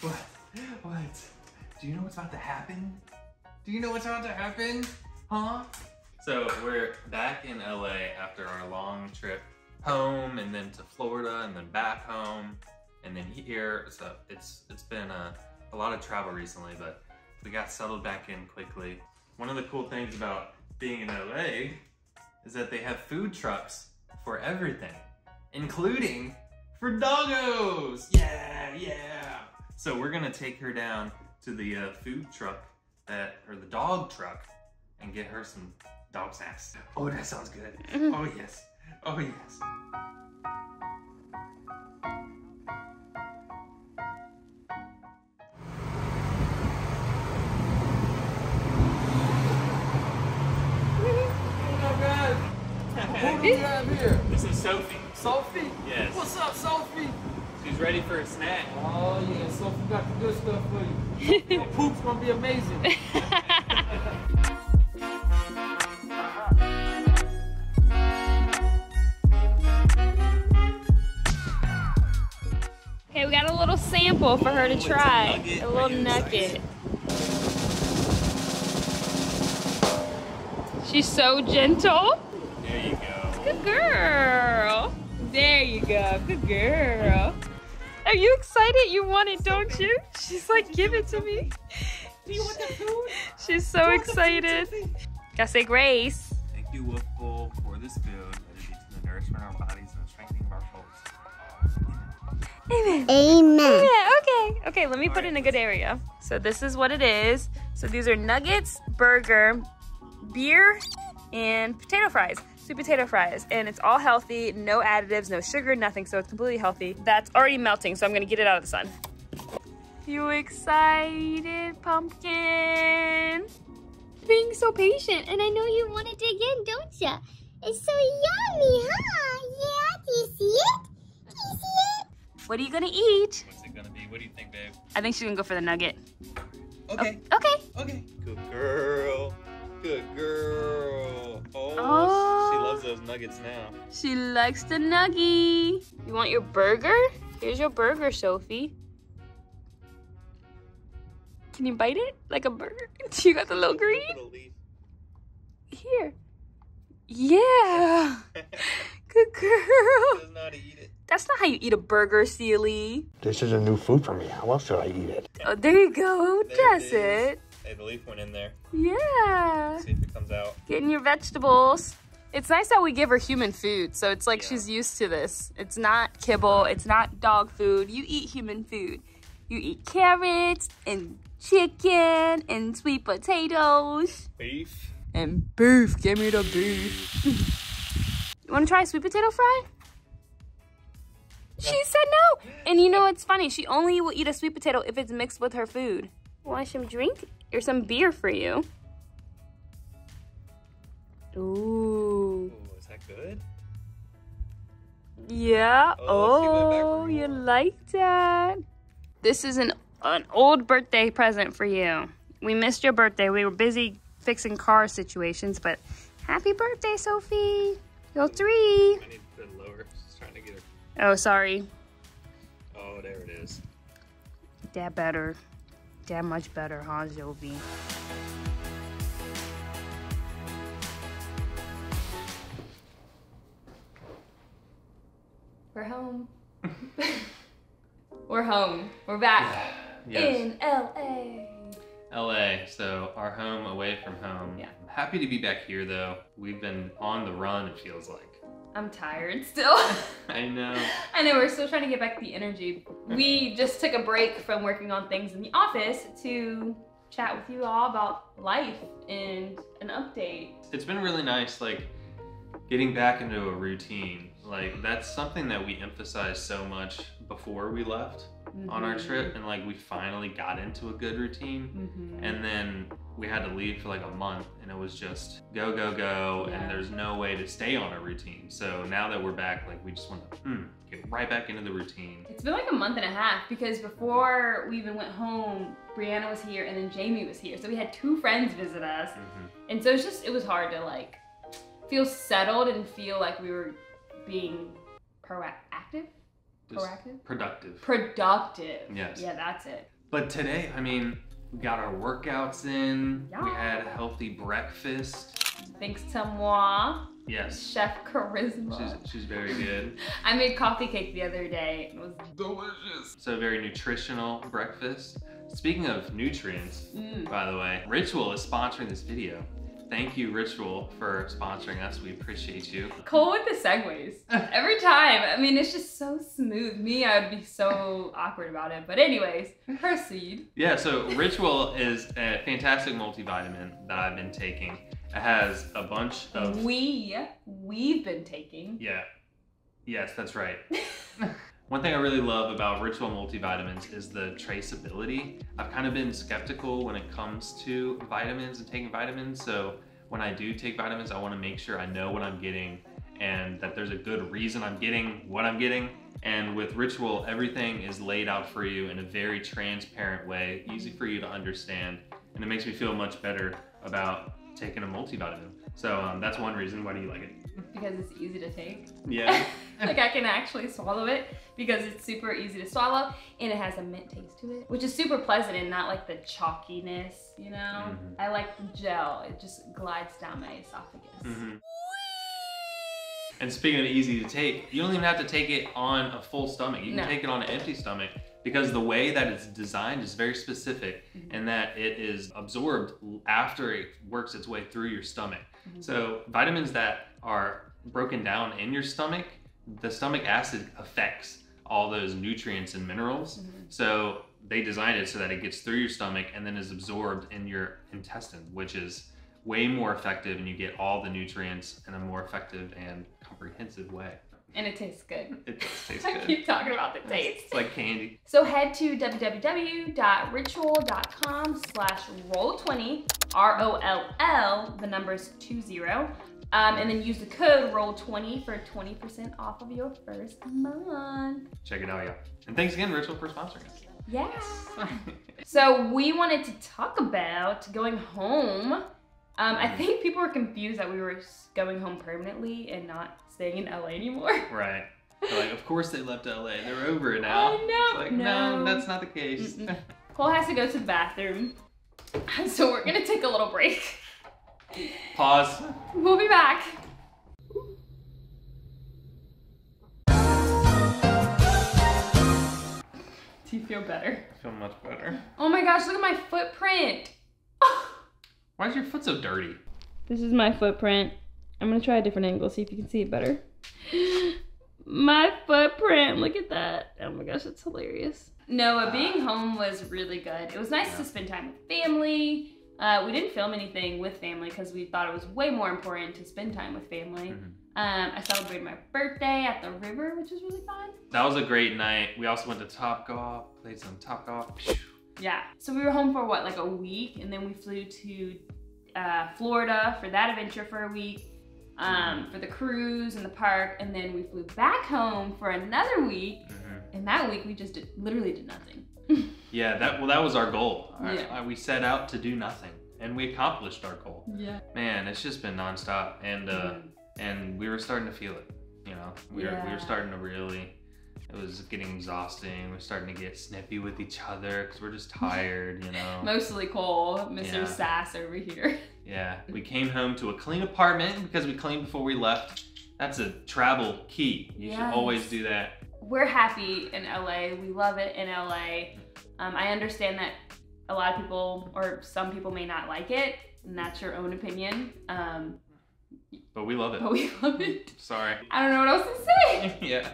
What? What? Do you know what's about to happen? Do you know what's about to happen? Huh? So we're back in LA after our long trip home and then to Florida and then back home and then here. So it's been a lot of travel recently, but we got settled back in quickly. One of the cool things about being in LA is that they have food trucks for everything, including for doggos. Yeah, yeah. So we're gonna take her down to the food truck or the dog truck and get her some dog snacks. Oh, that sounds good. Oh yes, oh yes. Who do we have here? This is Sophie. Sophie? Yes. What's up, Sophie? She's ready for a snack. Oh yeah, Sophie got the good stuff for you. Your poop's gonna be amazing. Okay, we got a little sample for her to try. A little nugget. She's so gentle. There you go. Good girl. There you go. Good girl. Are you excited? You want it, don't you? She's like, give it to me. Do you want the food? She's so excited. Gotta say grace. Thank you, Wolf Bowl, for this food. Let it be to the nourishment of our bodies and the strengthening of our souls. Amen. Amen. Yeah, okay. Okay, let me put it in a good area. So this is what it is. So these are nuggets, burger, beer, and potato fries. Sweet potato fries. And it's all healthy, no additives, no sugar, nothing. So it's completely healthy. That's already melting, so I'm gonna get it out of the sun. You excited, pumpkin? Being so patient. And I know you want to dig in, don't ya? It's so yummy, huh? Yeah, do you see it? Do you see it? What are you gonna eat? What's it gonna be? What do you think, babe? I think she's gonna go for the nugget. Okay. Oh, okay. Okay. Good girl. Good girl. Oh. She loves those nuggets now. She likes the nuggie. You want your burger? Here's your burger, Sophie. Can you bite it like a burger? You got the little green? Little leaf. Here. Yeah. Good girl. Doesn't know how to eat it. That's not how you eat a burger, Sealy. This is a new food for me. How else should I eat it? Oh, there you go. There That's it is. it. Hey, the leaf went in there. Yeah. See if it comes out. Getting your vegetables. It's nice that we give her human food, so it's like she's used to this. It's not kibble, it's not dog food. You eat human food. You eat carrots and chicken and sweet potatoes. Beef. And beef, give me the beef. You wanna try a sweet potato fry? She said no. And you know what's funny? She only will eat a sweet potato if it's mixed with her food. Want some drink? Or some beer for you. Ooh. Ooh, is that good? Yeah. Oh, she went back Oh, for you more. like that? This is an old birthday present for you. We missed your birthday. We were busy fixing car situations, but happy birthday, Sophie. You're 3. I need to put it lower. Just trying to get her. Oh, sorry. Oh, there it is. That better. That much better, huh, Sophie? We're home. We're home. We're back in LA. LA, so our home away from home. Yeah. I'm happy to be back here though. We've been on the run, it feels like. I'm tired still. I know. I know, we're still trying to get back the energy. We just took a break from working on things in the office to chat with you all about life and an update. It's been really nice, like, getting back into a routine. Like, that's something that we emphasized so much before we left on our trip, and like we finally got into a good routine. And then we had to leave for like a month, and it was just go, go, go, and there's no way to stay on a routine. So now that we're back, like we just want to get right back into the routine. It's been like a month and a half because before we even went home, Brianna was here and then Jamie was here. So we had 2 friends visit us. And so it was hard to like feel settled and feel like we were being proactive. Proactive? Productive. Productive. Yes. Yeah, that's it. But today, I mean, we got our workouts in. Yeah. We had a healthy breakfast. Thanks to moi, Yes. Chef Charisma. She's very good. I made coffee cake the other day. It was delicious. So very nutritional breakfast. Speaking of nutrients, by the way, Ritual is sponsoring this video. Thank you, Ritual, for sponsoring us. We appreciate you. Cole with the segues. Every time. I mean, it's just so smooth. Me, I would be so awkward about it. But anyways, proceed. Yeah, so Ritual is a fantastic multivitamin that I've been taking. It has a bunch of... We've been taking. Yeah. Yes, that's right. One thing I really love about Ritual multivitamins is the traceability. I've kind of been skeptical when it comes to vitamins and taking vitamins. So when I do take vitamins, I want to make sure I know what I'm getting and that there's a good reason I'm getting what I'm getting. And with Ritual, everything is laid out for you in a very transparent way, easy for you to understand. And it makes me feel much better about taking a multivitamin. So that's one reason. Why do you like it? Because it's easy to take. Yeah. Like I can actually swallow it because it's super easy to swallow and it has a mint taste to it, which is super pleasant and not like the chalkiness, you know? I like the gel. It just glides down my esophagus. And speaking of easy to take, you don't even have to take it on a full stomach. You can take it on an empty stomach because the way that it's designed is very specific in that it is absorbed after it works its way through your stomach. So vitamins that are broken down in your stomach, the stomach acid affects all those nutrients and minerals. So they designed it so that it gets through your stomach and then is absorbed in your intestine, which is way more effective and you get all the nutrients in a more effective and comprehensive way. And it tastes good. It does taste I good. keep talking about the taste. It's like candy. So head to www.ritual.com/roll20, ROLL, the number's 20, and then use the code ROLL20 for 20% off of your first month. Check it out, y'all. And thanks again, Ritual, for sponsoring us. Yeah. So we wanted to talk about going home. I think people were confused that we were going home permanently and not staying in LA anymore. Right. They're like, of course they left LA. They're over it now. I know. It's like, no, that's not the case. Cole has to go to the bathroom. So we're gonna take a little break. Pause. We'll be back. Do you feel better? I feel much better. Oh my gosh, look at my footprint. Why is your foot so dirty? This is my footprint. I'm gonna try a different angle, see if you can see it better. My footprint, look at that. Oh my gosh, that's hilarious. No, being home was really good. It was nice to spend time with family. We didn't film anything with family because we thought it was way more important to spend time with family. I celebrated my birthday at the river, which was really fun. That was a great night. We also went to Topgolf, played some Topgolf. Yeah, so we were home for what, like a week, and then we flew to Florida for that adventure for a week, for the cruise and the park, and then we flew back home for another week, and that week we just literally did nothing. Yeah, that was our goal. Yeah. We set out to do nothing, and we accomplished our goal. Yeah. Man, it's just been nonstop, and we were starting to feel it. You know, we were starting to really. It was getting exhausting. We're starting to get snippy with each other because we're just tired, you know. Mostly Cole, Mr. Sass over here. Yeah, we came home to a clean apartment because we cleaned before we left. That's a travel key. You should always do that. We're happy in LA. We love it in LA. I understand that a lot of people, or some people may not like it, and that's your own opinion. But we love it. But we love it. Sorry. I don't know what else to say. Yeah.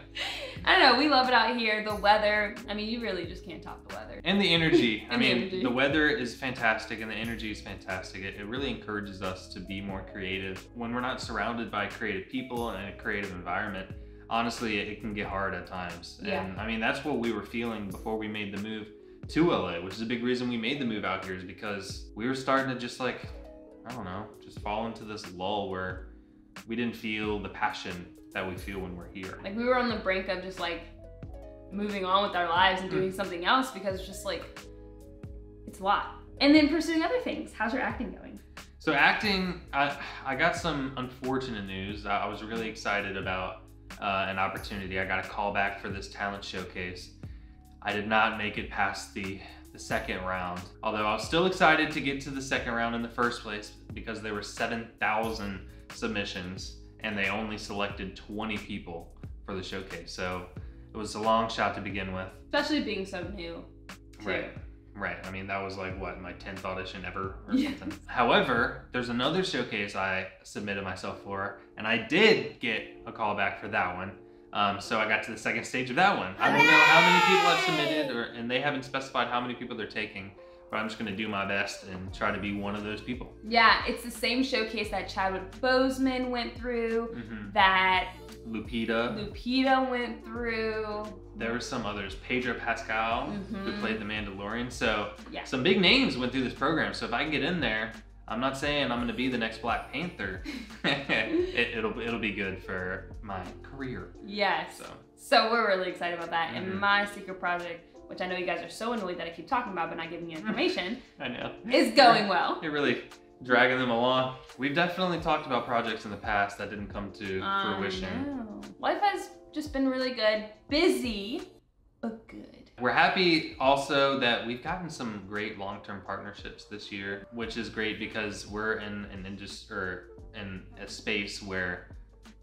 I don't know, we love it out here. The weather, I mean, you really just can't top the weather. And the energy. I mean, energy. the weather is fantastic and the energy is fantastic. It really encourages us to be more creative. When we're not surrounded by creative people and a creative environment, honestly, it can get hard at times. Yeah. And I mean, that's what we were feeling before we made the move to LA, which is a big reason we made the move out here, is because we were starting to just like, I don't know, just fall into this lull where we didn't feel the passion that we feel when we're here. Like we were on the brink of just like moving on with our lives and doing something else because it's just like, it's a lot. And then pursuing other things. How's your acting going? So acting, I got some unfortunate news. I was really excited about an opportunity. I got a call back for this talent showcase. I did not make it past the second round, although I was still excited to get to the second round in the first place because there were 7,000 submissions and they only selected 20 people for the showcase. So it was a long shot to begin with. Especially being so new. Too. Right. I mean, that was like, what, my 10th audition ever or something. However, there's another showcase I submitted myself for, and I did get a call back for that one. So I got to the second stage of that one. I don't know how many people I've submitted, and they haven't specified how many people they're taking, but I'm just gonna do my best and try to be one of those people. Yeah, it's the same showcase that Chadwick Boseman went through, that Lupita went through. There were some others, Pedro Pascal, who played the Mandalorian. So some big names went through this program. So if I can get in there, I'm not saying I'm gonna be the next Black Panther. it'll be good for my career. Yes. So we're really excited about that. And my secret project, which I know you guys are so annoyed that I keep talking about but not giving you information, I know, is going well. You're really dragging them along. We've definitely talked about projects in the past that didn't come to fruition. Life has just been really good. Busy, but good. We're happy also that we've gotten some great long-term partnerships this year, which is great because we're in an industry or in a space where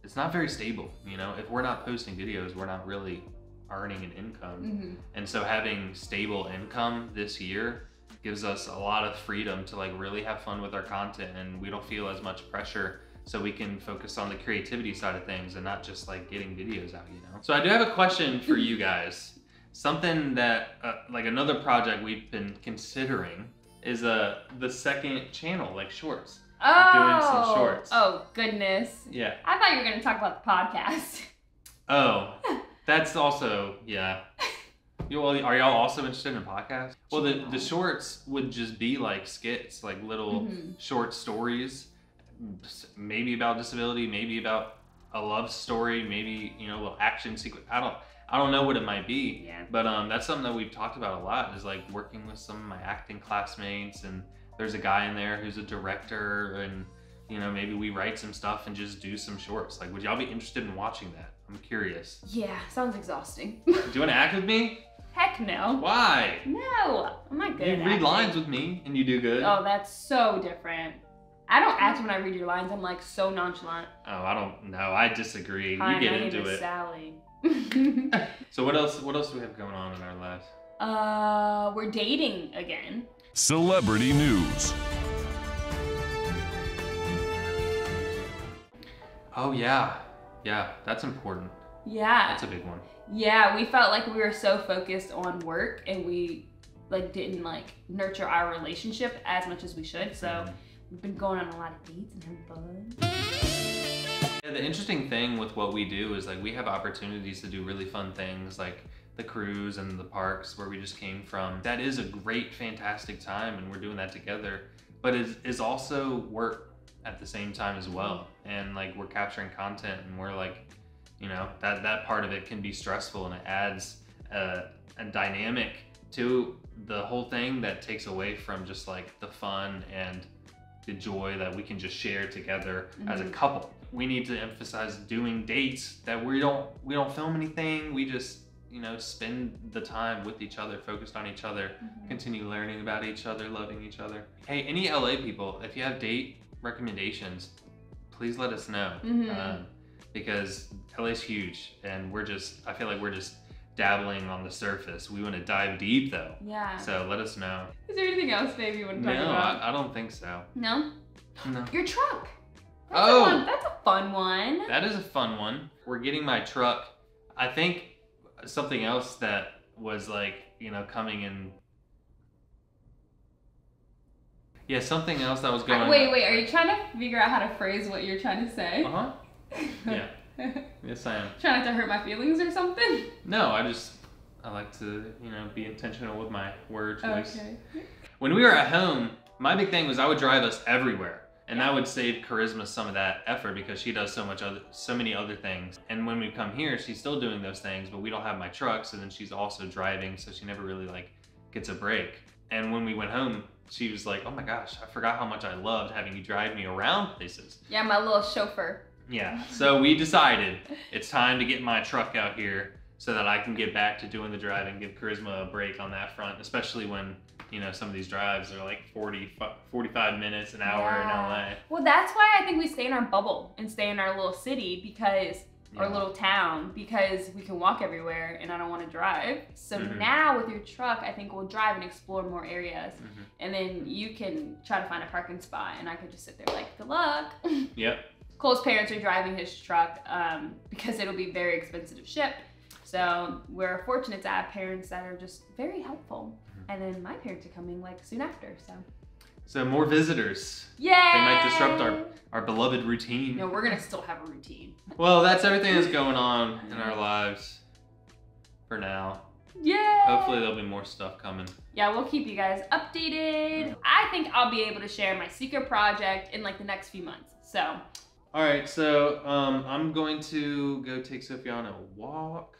it's not very stable. You know, if we're not posting videos, we're not really earning an income. And so having stable income this year gives us a lot of freedom to like really have fun with our content, and we don't feel as much pressure, so we can focus on the creativity side of things and not just like getting videos out, you know? So I do have a question for you guys. Something that, like another project we've been considering is the second channel, like shorts. Doing some shorts. Oh, goodness. Yeah. I thought you were gonna talk about the podcast. Oh, that's also, yeah. Well, are y'all also interested in podcasts? Well, the shorts would just be like skits, like little short stories, maybe about disability, maybe about a love story, maybe, you know, a little action sequence. I don't know what it might be, but that's something that we've talked about a lot, is like working with some of my acting classmates, and there's a guy in there who's a director, and you know, maybe we write some stuff and just do some shorts. Like, would y'all be interested in watching that? I'm curious. Yeah, sounds exhausting. Do you want to act with me? Heck no. Why? No, I'm not good at You read acting. lines with me and you do good. Oh, that's so different. I don't act when I read your lines. I'm like so nonchalant. Oh, I don't know. I disagree. Hi, you get my name into is it. Sally. So what else do we have going on in our lives? We're dating again. Celebrity news. Oh yeah. Yeah, that's important. Yeah. That's a big one. Yeah, we felt like we were so focused on work and we like didn't like nurture our relationship as much as we should. So we've been going on a lot of dates and having fun. Yeah, the interesting thing with what we do is like we have opportunities to do really fun things like the cruise and the parks where we just came from. That is a great, fantastic time, and we're doing that together, but it is also work at the same time as well. And like we're capturing content, and we're like, you know, that part of it can be stressful, and it adds a dynamic to the whole thing that takes away from just like the fun and the joy that we can just share together as a couple. We need to emphasize doing dates that we don't film anything. We just, you know, spend the time with each other, focused on each other, continue learning about each other, loving each other. Hey, any LA people, if you have date recommendations, please let us know. Because LA's huge, and I feel like we're just dabbling on the surface. We want to dive deep though. Yeah. So let us know. Is there anything else maybe you want to talk about? No, I don't think so. No? No. Your truck. Oh! That's a fun one. That is a fun one. We're getting my truck. I think something else that was like, you know, coming in. Yeah, something else that was going on. Wait, are you trying to figure out how to phrase what you're trying to say? Uh-huh. Yeah. Yes, I am. Trying not to hurt my feelings or something? No, I like to, you know, be intentional with my word choice. Okay. When we were at home, my big thing was I would drive us everywhere. And that would save Charisma some of that effort because she does so many other things. And when we come here, she's still doing those things, but we don't have my truck, so then she's also driving, so she never really like gets a break. And when we went home, she was like, oh my gosh, I forgot how much I loved having you drive me around places. Yeah, my little chauffeur. Yeah, so we decided it's time to get my truck out here so that I can get back to doing the driving, give Charisma a break on that front, especially when, you know, some of these drives are like 45 minutes, an hour in LA. Well, that's why I think we stay in our bubble and stay in our little city because, or little town, because we can walk everywhere and I don't want to drive. So now with your truck, I think we'll drive and explore more areas. And then you can try to find a parking spot and I could just sit there like, good luck. Yep. Cole's parents are driving his truck because it'll be very expensive to ship. So we're fortunate to have parents that are just very helpful. And then my parents are coming like soon after, So more visitors. Yay! They might disrupt our beloved routine. No, we're gonna still have a routine. Well, that's everything that's going on in our lives for now. Yay! Hopefully there'll be more stuff coming. Yeah, we'll keep you guys updated. I think I'll be able to share my secret project in like the next few months, so. All right, so I'm going to go take Sophie on a walk,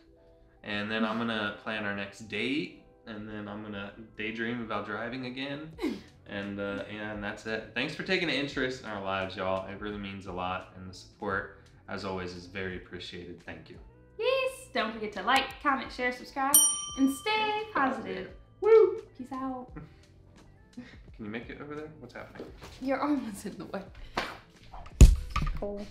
and then I'm gonna plan our next date, and then I'm gonna daydream about driving again, and that's it. Thanks for taking an interest in our lives, y'all. It really means a lot, and the support, as always, is very appreciated. Thank you. Yes, don't forget to like, comment, share, subscribe, and stay positive. Woo! Peace out. Can you make it over there? What's happening? Your arm was in the way. Cool.